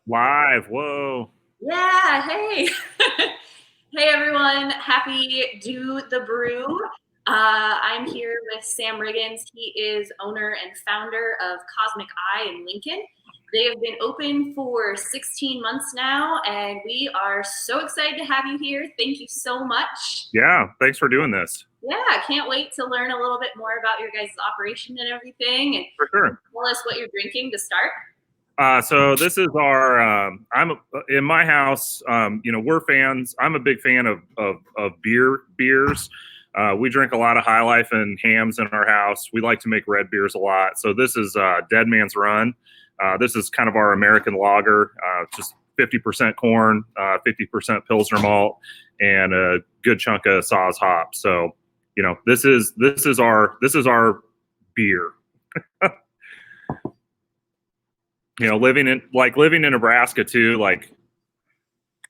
Live. Whoa. Yeah, hey. Hey everyone, happy Do the Brew. I'm here with Sam Riggins. He is owner and founder of Cosmic Eye in Lincoln. They have been open for 16 months now, and we are so excited to have you here. Thank you so much. Yeah. Thanks for doing this. Yeah, I can't wait to learn a little bit more about your guys' operation and everything. And For sure. tell us what you're drinking to start. So this is our. I'm in my house. We're fans. I'm a big fan of beers. We drink a lot of High Life and hams in our house. We like to make red beers a lot. So this is Dead Man's Run. This is kind of our American lager. Just 50% corn, 50% Pilsner malt, and a good chunk of Saaz hop. So this is our beer. Living in Nebraska too, like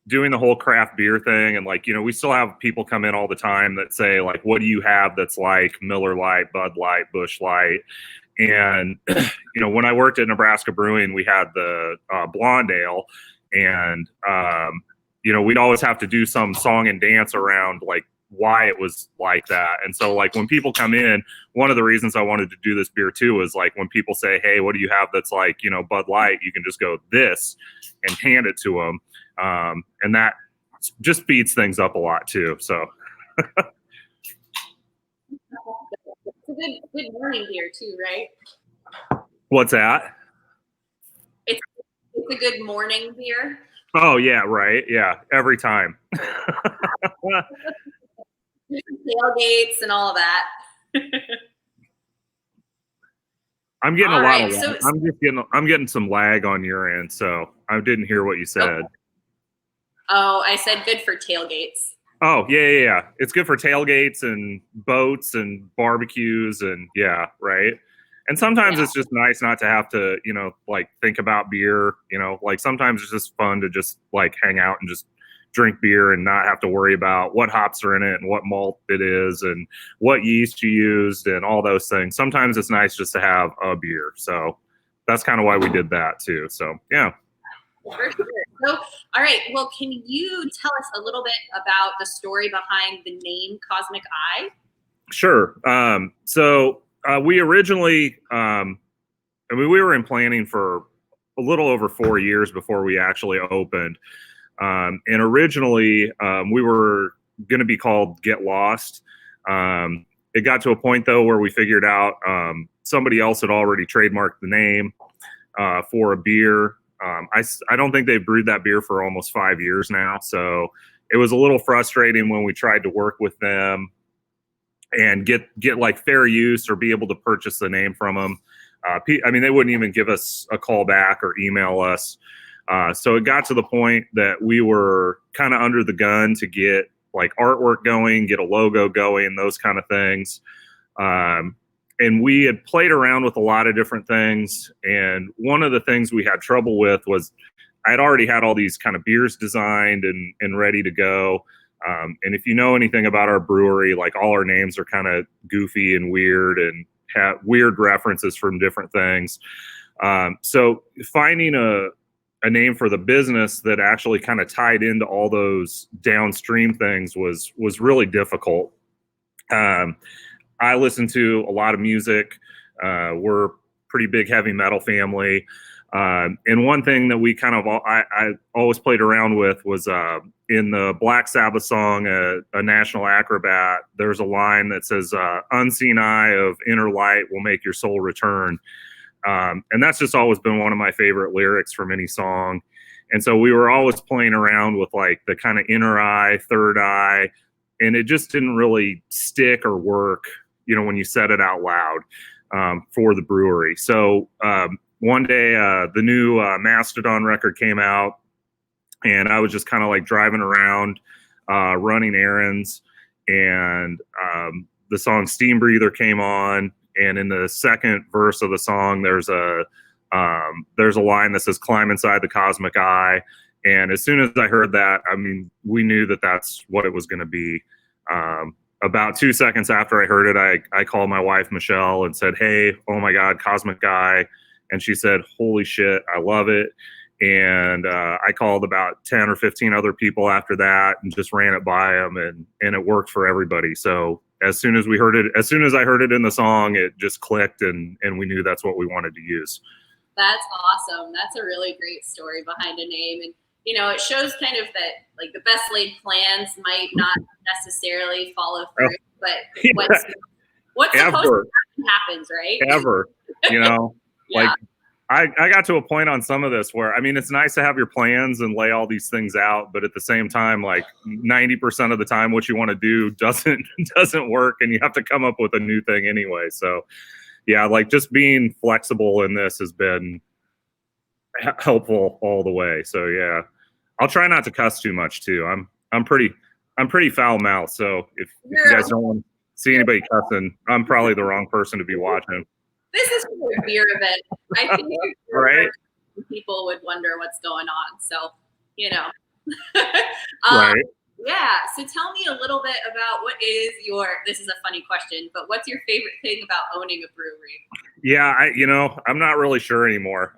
doing the whole craft beer thing. And we still have people come in all the time that say like, what do you have that's like Miller Lite, Bud Light, Busch Light? And, when I worked at Nebraska Brewing, we had the blonde ale, and, we'd always have to do some song and dance around like why it was like that. And so like when people come in, one of the reasons I wanted to do this beer too is like when people say, hey, what do you have that's like, Bud Light, you can just go this and hand it to them. And that just speeds things up a lot too. So It's a good morning beer too, right? What's that? It's a good morning beer. Oh yeah, right. Yeah, every time. Tailgates and all of that. I'm getting all a lot right, of lag. I'm getting some lag on your end, so I didn't hear what you said. Oh, I said good for tailgates. Oh, yeah. It's good for tailgates and boats and barbecues and yeah, right. And sometimes it's just nice not to have to, like think about beer, like sometimes it's just fun to just like hang out and just drink beer and not have to worry about what hops are in it and what malt it is and what yeast you used and all those things. Sometimes it's nice just to have a beer. So that's kind of why we did that too. So, yeah. For sure. So, all right. Well, can you tell us a little bit about the story behind the name Cosmic Eye? Sure. We originally, we were in planning for a little over 4 years before we actually opened. And originally, we were going to be called Get Lost. It got to a point, though, where we figured out somebody else had already trademarked the name for a beer. I don't think they've brewed that beer for almost 5 years now. So it was a little frustrating when we tried to work with them and get like fair use or be able to purchase the name from them. They wouldn't even give us a call back or email us. So it got to the point that we were kind of under the gun to get like artwork going, get a logo going, those kind of things. And we had played around with a lot of different things. And one of the things we had trouble with was I'd already had all these kind of beers designed and ready to go. And if you know anything about our brewery, like all our names are kind of goofy and weird and have weird references from different things. So finding a name for the business that actually kind of tied into all those downstream things was really difficult. I listen to a lot of music. We're a pretty big heavy metal family. And one thing that we kind of, I always played around with was in the Black Sabbath song, A National Acrobat, there's a line that says, unseen eye of inner light will make your soul return. And that's just always been one of my favorite lyrics from any song. And so we were always playing around with like the kind of inner eye, third eye, and it just didn't really stick or work, when you said it out loud for the brewery. So one day the new Mastodon record came out, and I was just kind of like driving around, running errands, and the song Steam Breather came on. And in the second verse of the song, there's a line that says "Climb inside the cosmic eye." And as soon as I heard that, we knew that that's what it was going to be. About 2 seconds after I heard it, I called my wife, Michelle, and said, hey, oh my God, Cosmic Eye. And she said, holy shit, I love it. And I called about 10 or 15 other people after that and just ran it by them, and it worked for everybody. So as soon as I heard it in the song, it just clicked, and we knew that's what we wanted to use. That's awesome. That's a really great story behind a name. And, it shows kind of that like the best laid plans might not necessarily follow through, but what's supposed to happen happens, right? Ever, Yeah. Like I got to a point on some of this where, I mean, it's nice to have your plans and lay all these things out, but at the same time, like 90% of the time, what you want to do doesn't work, and you have to come up with a new thing anyway. So yeah, like just being flexible in this has been helpful all the way. So yeah, I'll try not to cuss too much too. I'm pretty foul mouthed. So if you guys don't want to see anybody cussing, I'm probably the wrong person to be watching. This is a beer event. I think right? People would wonder what's going on. So, right. Yeah. So tell me a little bit about this is a funny question, but what's your favorite thing about owning a brewery? Yeah, I'm not really sure anymore.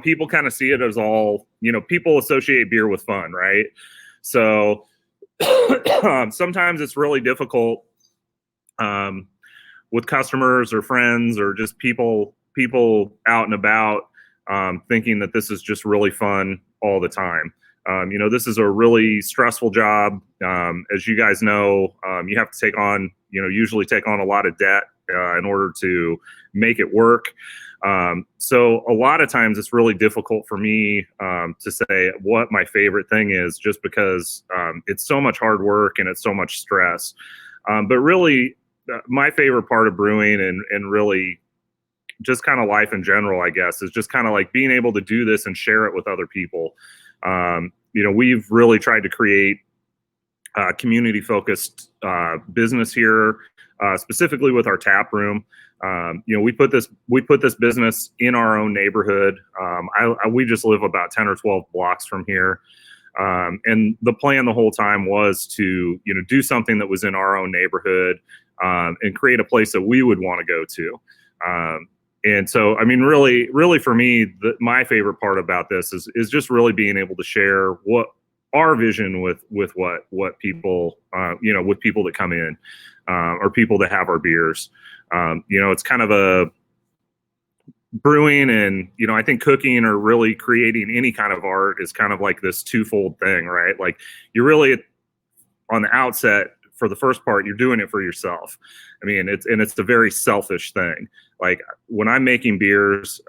People kind of see it as all, people associate beer with fun, right? So sometimes it's really difficult with customers or friends or just people out and about, thinking that this is just really fun all the time. This is a really stressful job. As you guys know, you have to usually take on a lot of debt in order to make it work. So a lot of times it's really difficult for me to say what my favorite thing is, just because it's so much hard work and it's so much stress. But really, my favorite part of brewing and really just kind of life in general, I guess, is just kind of like being able to do this and share it with other people. We've really tried to create a community-focused business here, specifically with our tap room. We put this business in our own neighborhood. We just live about 10 or 12 blocks from here. And the plan the whole time was to, do something that was in our own neighborhood, and create a place that we would want to go to. And so, I mean, really for me, my favorite part about this is just really being able to share what our vision with what people, with people that come in, or people that have our beers. It's kind of a brewing and, I think cooking or really creating any kind of art is kind of like this twofold thing, right? Like you really, on the outset, for the first part, you're doing it for yourself. I mean, it's a very selfish thing. Like when I'm making beers,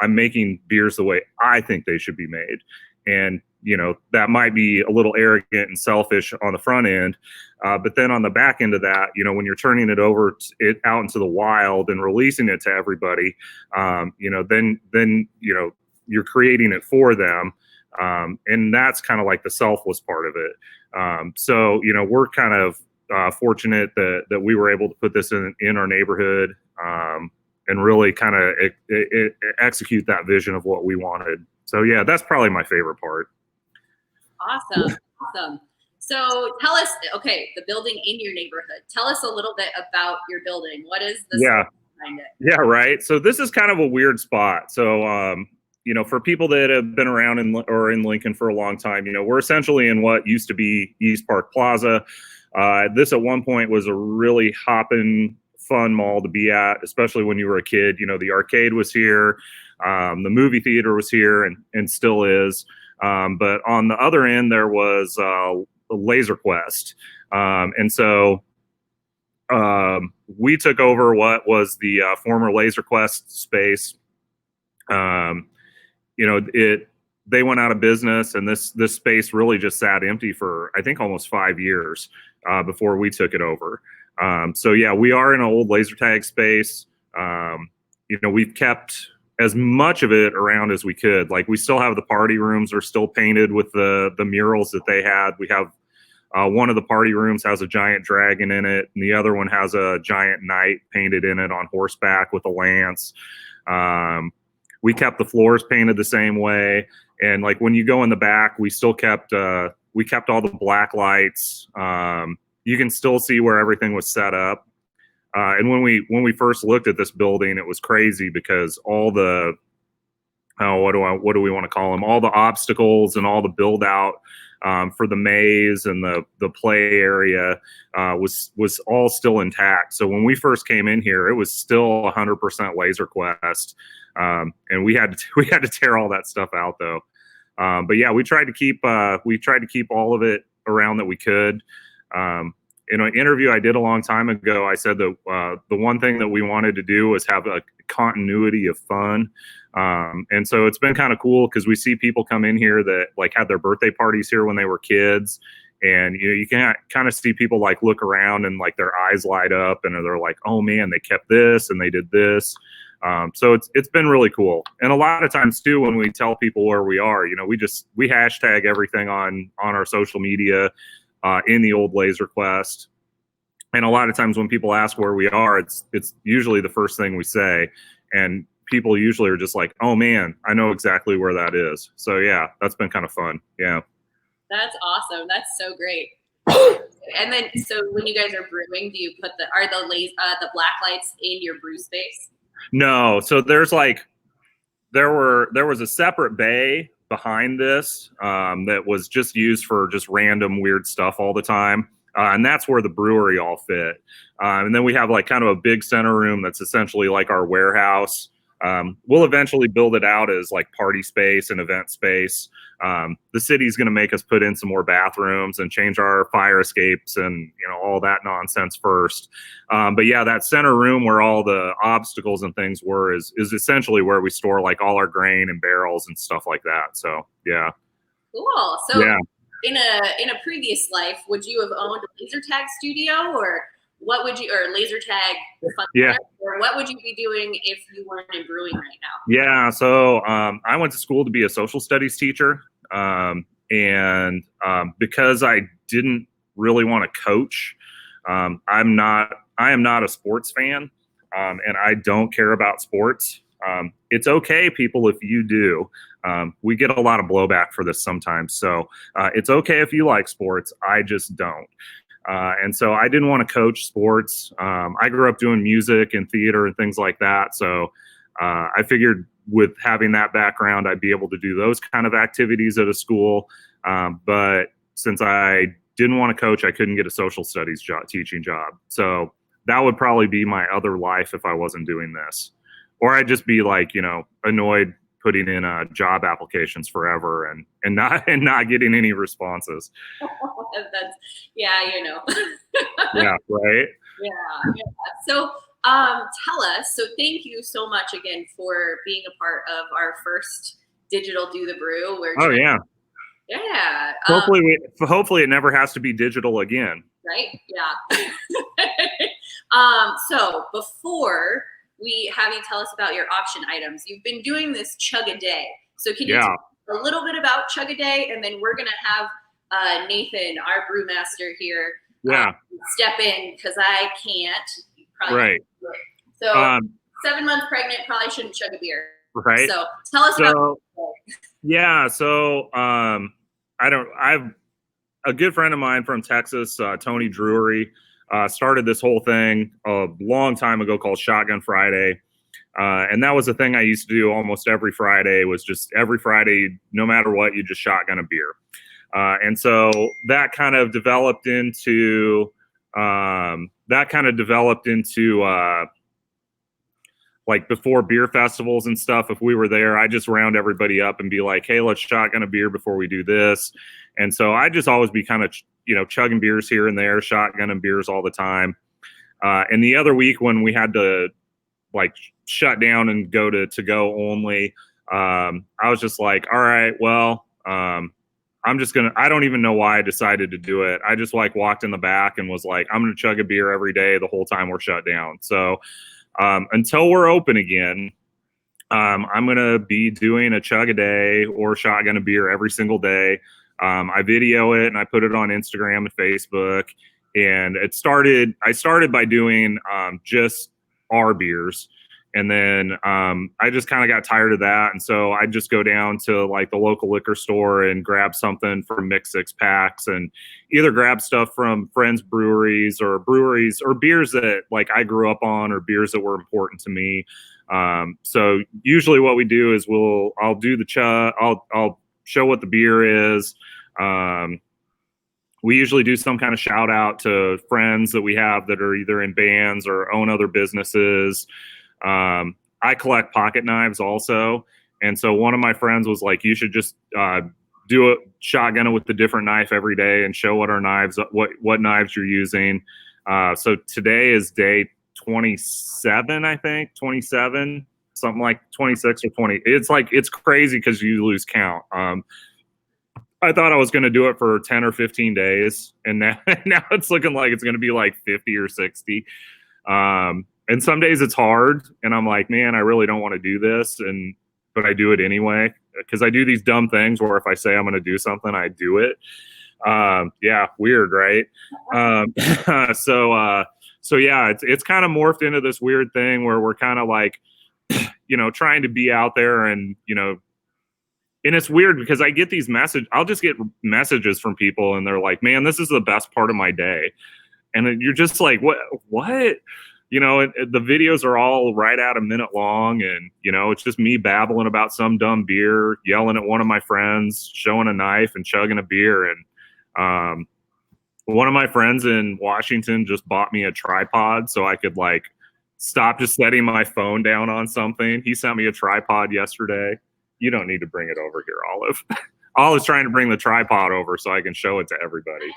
I'm making beers the way I think they should be made. And, that might be a little arrogant and selfish on the front end. But then on the back end of that, when you're turning it out into the wild and releasing it to everybody, then you're creating it for them. And that's kind of like the selfless part of it. So, we're kind of fortunate that we were able to put this in our neighborhood, and really kind of execute that vision of what we wanted. So yeah, that's probably my favorite part. Awesome. So tell us, the building in your neighborhood. Tell us a little bit about your building. What is the story behind it? Yeah, right. So this is kind of a weird spot. So for people that have been around in Lincoln for a long time, we're essentially in what used to be East Park Plaza. This at one point was a really hopping, fun mall to be at, especially when you were a kid. The arcade was here, the movie theater was here, and still is. But on the other end, there was Laser Quest, and so we took over what was the former Laser Quest space. They went out of business, and this space really just sat empty for, I think, almost 5 years before we took it over. So yeah, we are in an old laser tag space. We've kept as much of it around as we could. Like we still have the party rooms are still painted with the murals that they had. We have one of the party rooms has a giant dragon in it, and the other one has a giant knight painted in it on horseback with a lance. We kept the floors painted the same way. And like when you go in the back, we still kept all the black lights. You can still see where everything was set up. And when we first looked at this building, it was crazy because all the oh, what do we want to call them? All the obstacles and all the build out for the maze and the play area was all still intact. So when we first came in here, it was still 100% Laser Quest, and we had to tear all that stuff out though. But yeah, we tried to keep all of it around that we could. In an interview I did a long time ago, I said that the one thing that we wanted to do was have a continuity of fun. And so it's been kind of cool because we see people come in here that like had their birthday parties here when they were kids. And you can kind of see people like look around and like their eyes light up and they're like, oh man, they kept this and they did this. So it's been really cool. And a lot of times too, when we tell people where we are, we hashtag everything on our social media in the old Laser Quest. And a lot of times when people ask where we are, it's usually the first thing we say. And people usually are just like, oh man, I know exactly where that is. So yeah, that's been kind of fun. Yeah. That's awesome. That's so great. And then, so when you guys are brewing, do you put the black lights in your brew space? No. So there's there was a separate bay behind this that was just used for just random weird stuff all the time. And that's where the brewery all fit. And then we have like kind of a big center room that's essentially like our warehouse. We'll eventually build it out as like party space and event space. The city's going to make us put in some more bathrooms and change our fire escapes and all that nonsense first. But yeah, that center room where all the obstacles and things were is essentially where we store like all our grain and barrels and stuff like that. So yeah. Cool. So yeah. In a previous life, would you have owned a laser tag studio, or what would you, or laser tag fun yeah. or what would you be doing if you weren't in brewing right now? Yeah, so I went to school to be a social studies teacher, and because I didn't really want to coach, I am not a sports fan, and I don't care about sports. It's okay, people, if you do. We get a lot of blowback for this sometimes, so it's okay if you like sports. I just don't. And so I didn't want to coach sports. I grew up doing music and theater and things like that. So I figured with having that background, I'd be able to do those kind of activities at a school. But since I didn't want to coach, I couldn't get a social studies teaching job. So that would probably be my other life if I wasn't doing this. Or I'd just be like, annoyed putting in job applications forever and not getting any responses. That's, yeah, Yeah, right. Yeah. So tell us, so thank you so much again for being a part of our first digital Do the Brew. Yeah. Hopefully it never has to be digital again. Right. Yeah. So before we have you tell us about your option items, you've been doing this chug a day. So can you tell a little bit about chug a day, and then we're gonna have Nathan, our brewmaster here, step in because I can't. Probably so 7 months pregnant, probably shouldn't chug a beer. Right. So tell us about. Yeah. So I've a good friend of mine from Texas, Tony Brewery, started this whole thing a long time ago called Shotgun Friday. And that was a thing I used to do almost every Friday. Was just every Friday, no matter what, you just shotgun a beer. And so that kind of developed into like before beer festivals and stuff. If we were there, I just round everybody up and be like, hey, let's shotgun a beer before we do this. And so I just always be kind of, chugging beers here and there, shotgunning beers all the time. And the other week when we had to like shut down and go to go only, I was just like, all right, well, I don't even know why I decided to do it. I just walked in the back and was like, I'm going to chug a beer every day the whole time we're shut down. So until we're open again, I'm going to be doing a chug a day or shotgun a beer every single day. I video it and I put it on Instagram and Facebook. And I started by doing just our beers. And then I just kind of got tired of that. And so I just go down to like the local liquor store and grab something from Mix 6 packs and either grab stuff from friends' breweries or beers that like I grew up on or beers that were important to me. So usually what we do is I'll do the I'll show what the beer is. We usually do some kind of shout out to friends that we have that are either in bands or own other businesses. I collect pocket knives also. And so one of my friends was like, you should just do a shotgun with a different knife every day and show what what knives you're using. So today is day 27, I think, 27, something like 26 or 20. It's crazy because you lose count. I thought I was going to do it for 10 or 15 days, and now it's looking like it's going to be like 50 or 60. And some days it's hard, and I'm like, man, I really don't want to do this, but I do it anyway because I do these dumb things where if I say I'm going to do something, I do it. Yeah, weird, right? So yeah, it's kind of morphed into this weird thing where we're kind of like, trying to be out there and, and it's weird because I get these I'll just get messages from people and they're like, man, this is the best part of my day. And you're just like, what? The videos are all right at a minute long. And, it's just me babbling about some dumb beer, yelling at one of my friends, showing a knife and chugging a beer. And one of my friends in Washington just bought me a tripod so I could like stop just setting my phone down on something. He sent me a tripod yesterday. You don't need to bring it over here, Olive. Olive's trying to bring the tripod over so I can show it to everybody.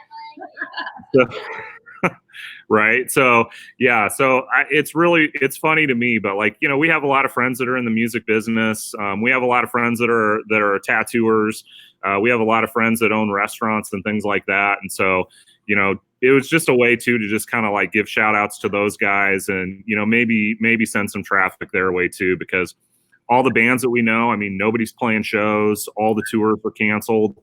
Right. So, yeah. So it's funny to me, but like, we have a lot of friends that are in the music business. We have a lot of friends that are tattooers. We have a lot of friends that own restaurants and things like that. And so, it was just a way to just kind of like give shout outs to those guys and, maybe send some traffic their way too, because all the bands that we know, I mean, nobody's playing shows. All the tours were canceled.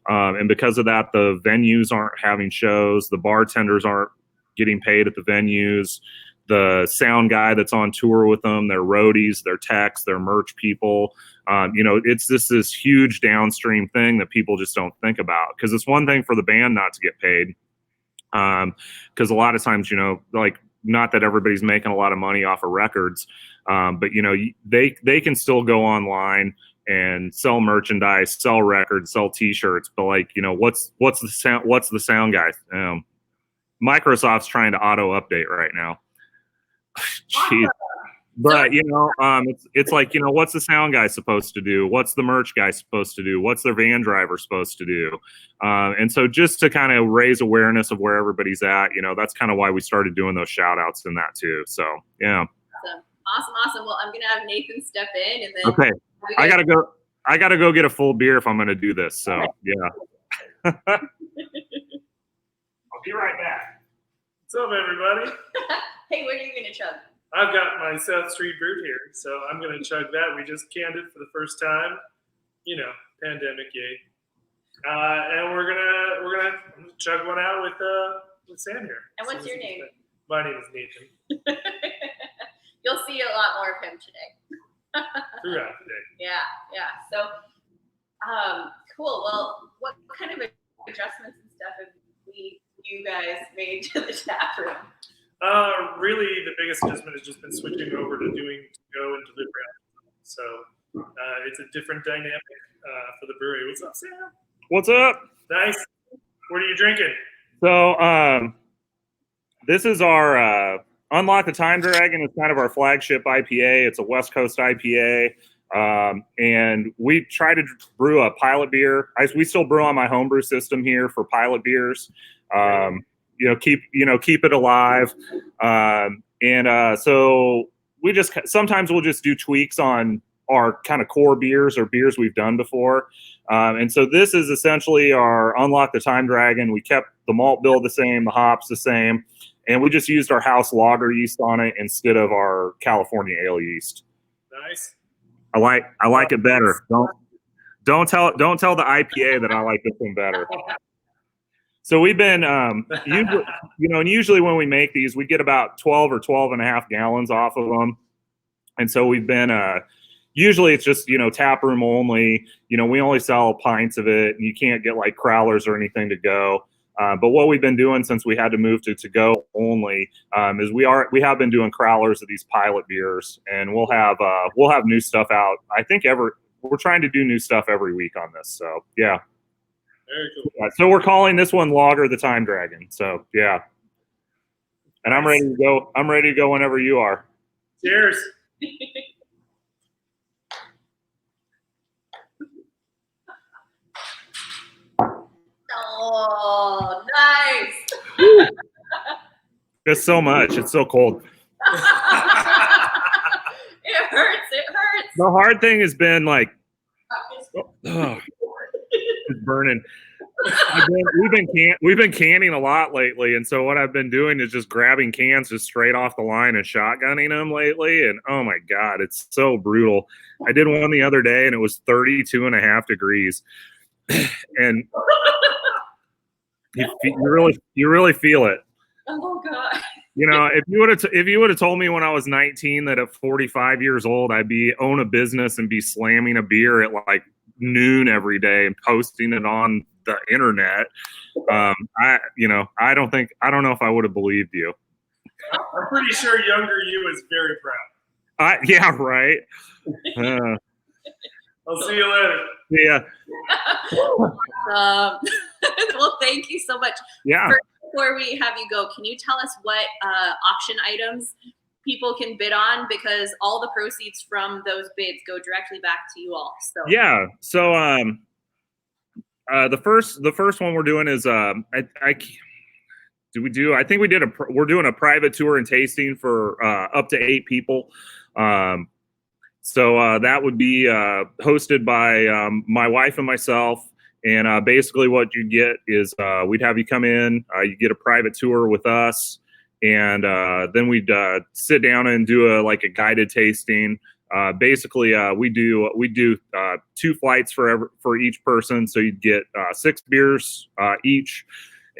And because of that, the venues aren't having shows. The bartenders aren't getting paid at the venues. The sound guy that's on tour with them, their roadies, their techs, their merch people. It's this huge downstream thing that people just don't think about. Because it's one thing for the band not to get paid. Because a lot of times, like, not that everybody's making a lot of money off of records, but they can still go online and sell merchandise, sell records, sell T-shirts. But like, what's the sound guy? Microsoft's trying to auto update right now. Jeez. But it's like, what's the sound guy supposed to do? What's the merch guy supposed to do? What's their van driver supposed to do? And so just to kind of raise awareness of where everybody's at, that's kind of why we started doing those shout outs and that too. So yeah. Awesome. Well, I'm gonna have Nathan step in and then okay. I gotta go get a full beer if I'm gonna do this. So yeah. I'll be right back. What's up, everybody? Hey, what are you gonna chug? I've got my South Street Brew here, so I'm gonna chug that. We just canned it for the first time. Pandemic, yay! And we're gonna chug one out with Sam here. And what's your name? My name is Nathan. You'll see a lot more of him today. Throughout the day. Yeah. So, cool. Well, what kind of adjustments and stuff have you guys made to the tap room? Really, the biggest adjustment has just been switching over to doing to-go and delivery. So it's a different dynamic for the brewery. What's up, Sam? What's up? Nice. What are you drinking? So this is our Unlock the Time Dragon. It's kind of our flagship IPA. It's a West Coast IPA. And we try to brew a pilot beer. We still brew on my homebrew system here for pilot beers. Keep it alive. So sometimes we'll just do tweaks on our kind of core beers or beers we've done before. And so this is essentially our Unlock the Time Dragon. We kept the malt bill the same, the hops the same, and we just used our house lager yeast on it instead of our California ale yeast. Nice. I like it better. Don't tell the IPA that I like this one better. So we've been, usually when we make these, we get about 12 or 12 and a half gallons off of them. And so we've been, usually it's just, tap room only, we only sell pints of it and you can't get like crowlers or anything to go. But what we've been doing since we had to move to go only is we have been doing crowlers of these pilot beers, and we'll have new stuff out. I think we're trying to do new stuff every week on this. So yeah. Very cool. So we're calling this one Lager the Time Dragon. So yeah. And I'm ready to go. I'm ready to go whenever you are. Cheers. Oh, nice. Just so much. It's so cold. It hurts. It hurts. The hard thing has been like, it's burning. We've been canning a lot lately, and so what I've been doing is just grabbing cans just straight off the line and shotgunning them lately. And oh my god, it's so brutal. I did one the other day, and it was 32.5 degrees, and you really feel it. Oh god. You know, if you would have told me when I was 19 that at 45 years old I'd own a business and be slamming a beer at like noon every day and posting it on the internet, I don't know if I would have believed you. I'm pretty sure younger you is very proud. Yeah, right. I'll see you later. Yeah. Well, thank you so much. Yeah. Before we have you go, can you tell us what auction items people can bid on? Because all the proceeds from those bids go directly back to you all. So yeah. So the first one we're doing is we're doing a private tour and tasting for up to 8 people. So that would be hosted by my wife and myself. And basically what you get is we'd have you come in, you get a private tour with us, and then we'd sit down and do a guided tasting. Basically, we do 2 flights for each person, so you'd get 6 beers each,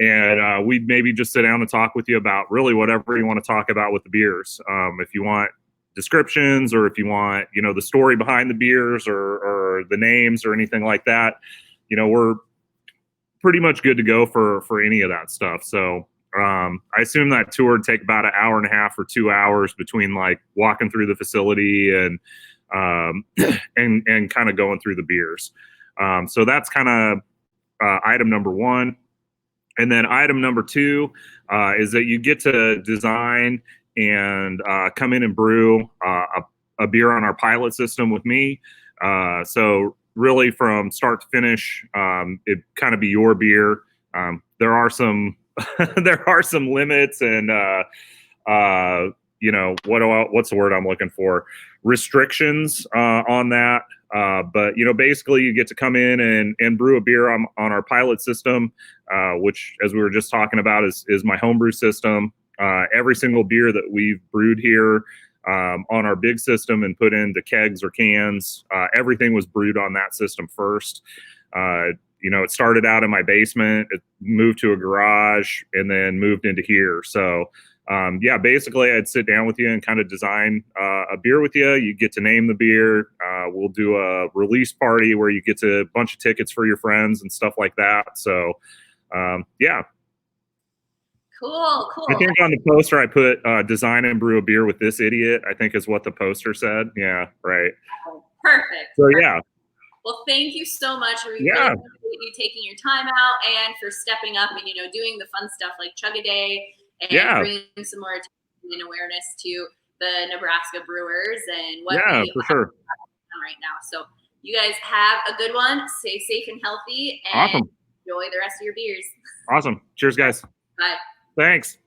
and we'd maybe just sit down and talk with you about really whatever you want to talk about with the beers. If you want descriptions, or if you want the story behind the beers, or the names or anything like that, we're pretty much good to go for any of that stuff. So I assume that tour would take about an hour and a half or 2 hours between like walking through the facility and kind of going through the beers. So that's kind of item number 1. And then item number 2 is that you get to design and come in and brew a beer on our pilot system with me. So really from start to finish, it kind of be your beer. There are some limits and what's the word I'm looking for? Restrictions on that. But basically you get to come in and brew a beer on our pilot system, which, as we were just talking about, is my homebrew system. Every single beer that we've brewed here on our big system and put into kegs or cans, everything was brewed on that system first. It started out in my basement, it moved to a garage, and then moved into here. So basically I'd sit down with you and kind of design a beer with you. You get to name the beer. We'll do a release party where you get a bunch of tickets for your friends and stuff like that. So Cool. I think on the poster I put design and brew a beer with this idiot, I think is what the poster said. Yeah, right. Perfect. So yeah. Well, thank you so much. We really appreciate you taking your time out and for stepping up and doing the fun stuff like Chug a Day and bringing some more attention and awareness to the Nebraska brewers and what we for sure on right now. So you guys have a good one. Stay safe and healthy, and enjoy the rest of your beers. Awesome. Cheers, guys. Bye. Thanks.